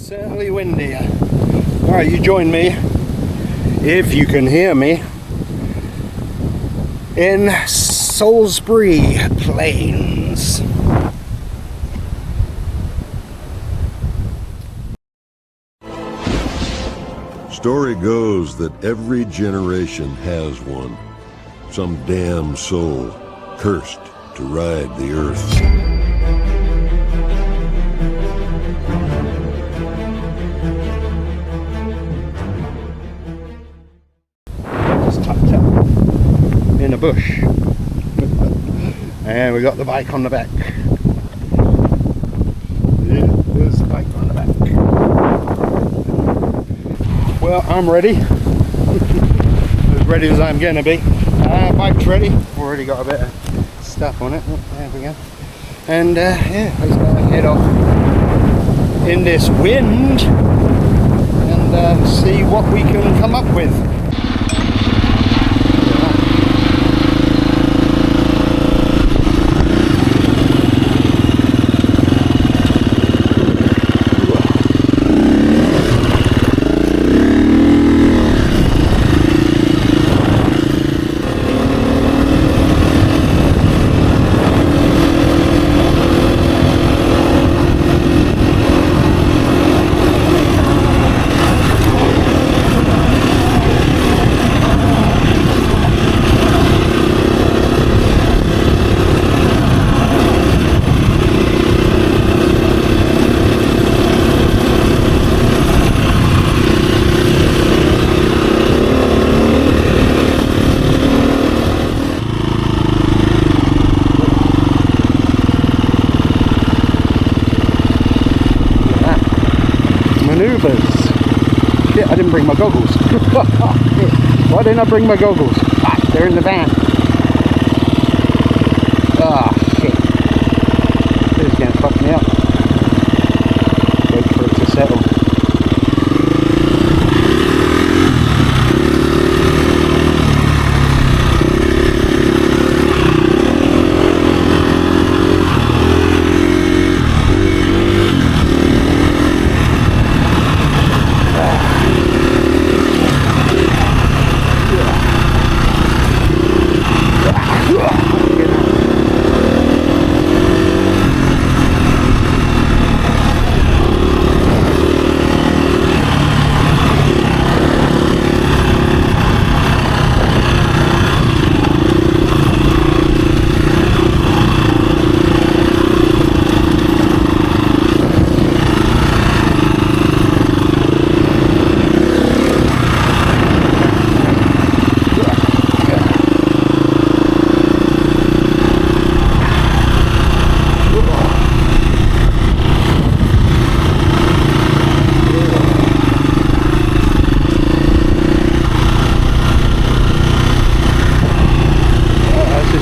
Certainly windy. Alright, you join me, if you can hear me, in Salisbury Plains. Story goes that every generation has one. Some damn soul cursed to ride the earth. Just tucked up in a bush. And we got the bike on the back. Yeah, there's the bike on the back. Well, I'm ready. As ready as I'm gonna be. Bike's ready. Already got a bit of stuff on it. Oh, there we go. And yeah, let's go head off in this wind and see what we can come up with. Maneuvers. Shit, I didn't bring my goggles. Why didn't I bring my goggles? Ah, they're in the van. Ah, shit. This is going to fuck me up. Wait for it to settle.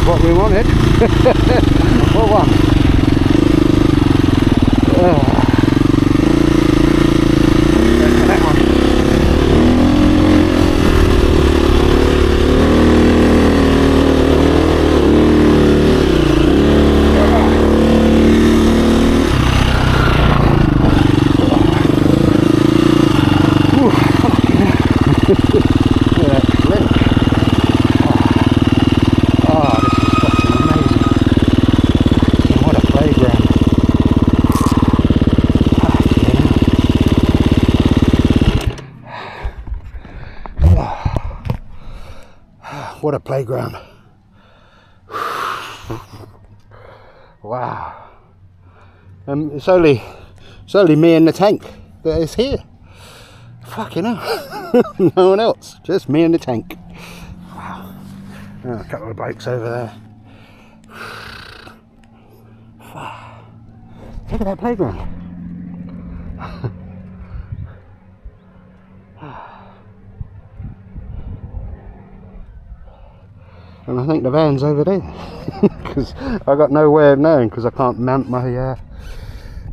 What we wanted. What one? That one. What a playground. Wow. It's only me and the tank that is here. Fucking hell. No one else. Just me and the tank. Wow. Oh, a couple of bikes over there. Look at that playground. And I think the van's over there because I got no way of knowing because I can't mount my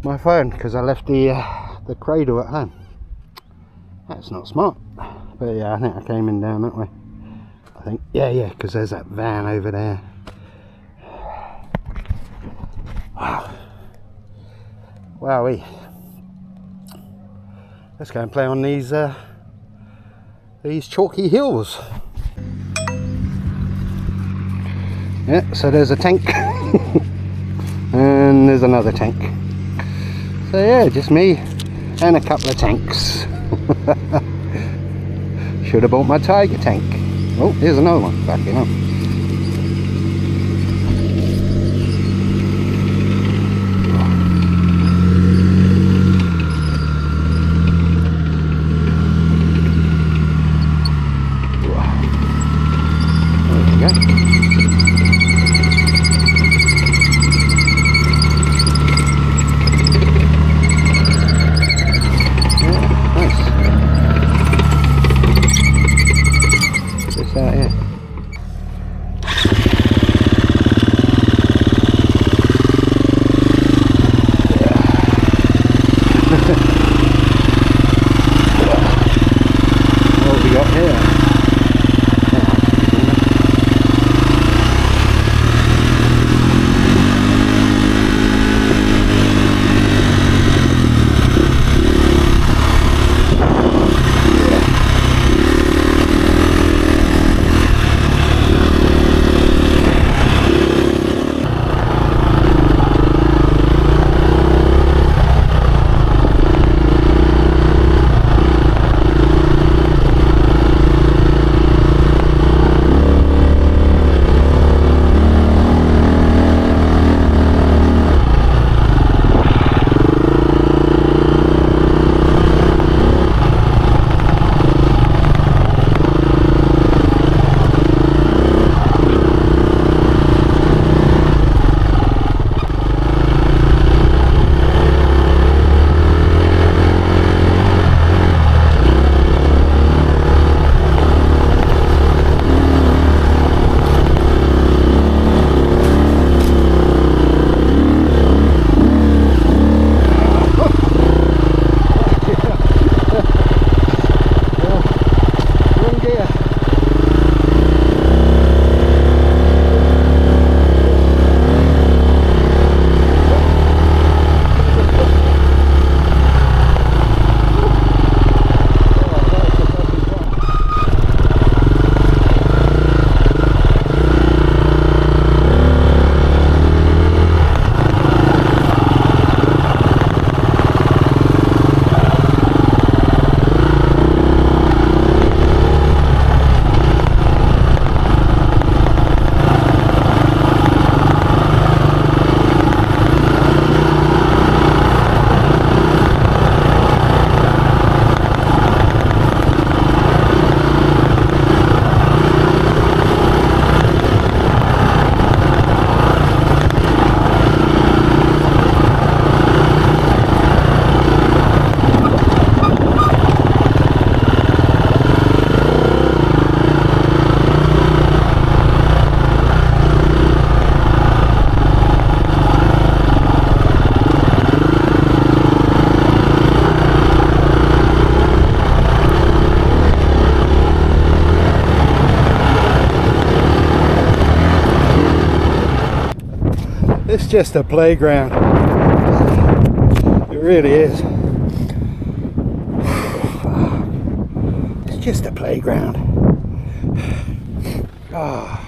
my phone because I left the cradle at home. That's not smart, but yeah, I think I came in down that way. I think yeah, because there's that van over there. Wow, wowee. let's go and play on these chalky hills. Yeah, so there's a tank and there's another tank. So yeah, just me and a couple of tanks. Should have bought my tiger tank. Oh, here's another one backing up. It's just a playground. It really is. It's just a playground. Ah.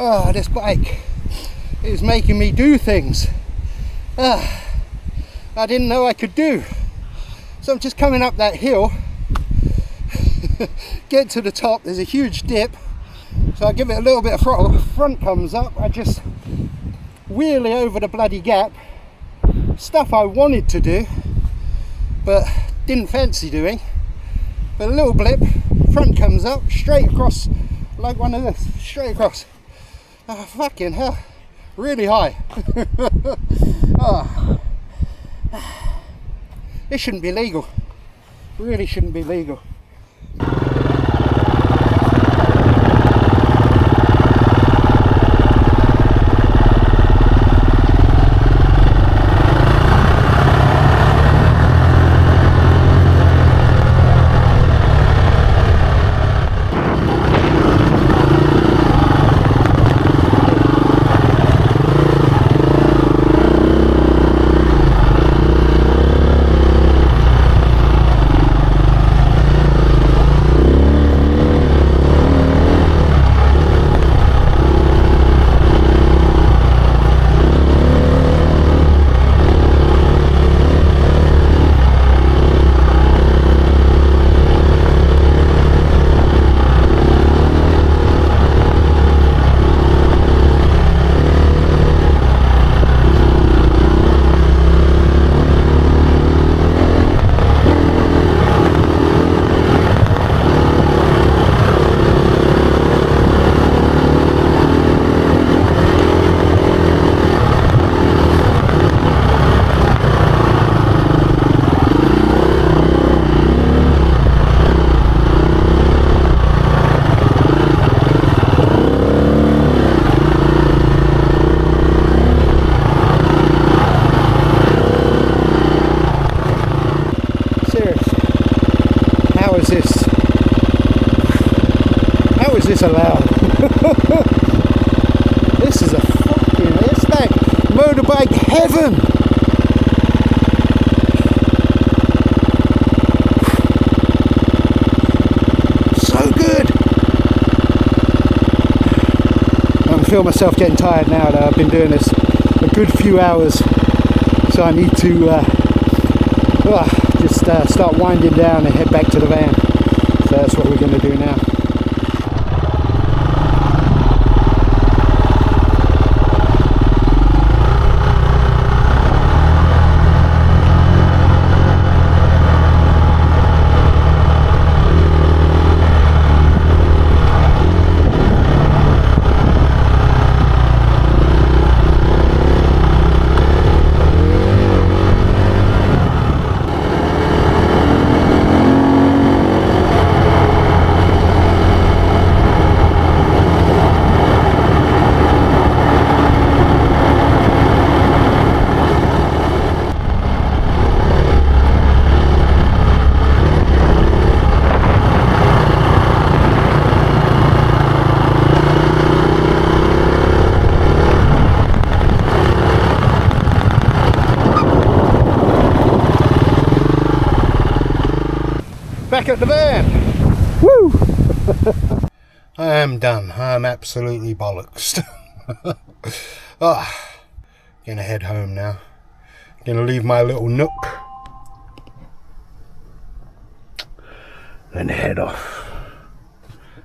Oh, this bike is making me do things I didn't know I could do. So I'm just coming up that hill, get to the top, there's a huge dip, so I give it a little bit of throttle, front comes up, I just wheelie over the bloody gap, stuff I wanted to do but didn't fancy doing, but a little blip, front comes up, straight across, like one of this, straight across. Oh, fucking hell, really high. Oh. This shouldn't be legal, really shouldn't be legal. How is this allowed? This is a fucking, it's like motorbike heaven. So good. I can feel myself getting tired now though. I've been doing this a good few hours, so I need to just start winding down and head back to the van. So that's what we're going to do now. Back at the van. Woo! I am done. I'm absolutely bollocks. Gonna head home now. Gonna leave my little nook. Then head off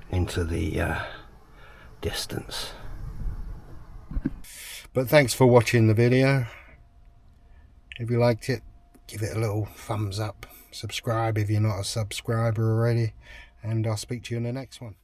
into the distance. But thanks for watching the video. If you liked it, give it a little thumbs up. Subscribe if you're not a subscriber already, and I'll speak to you in the next one.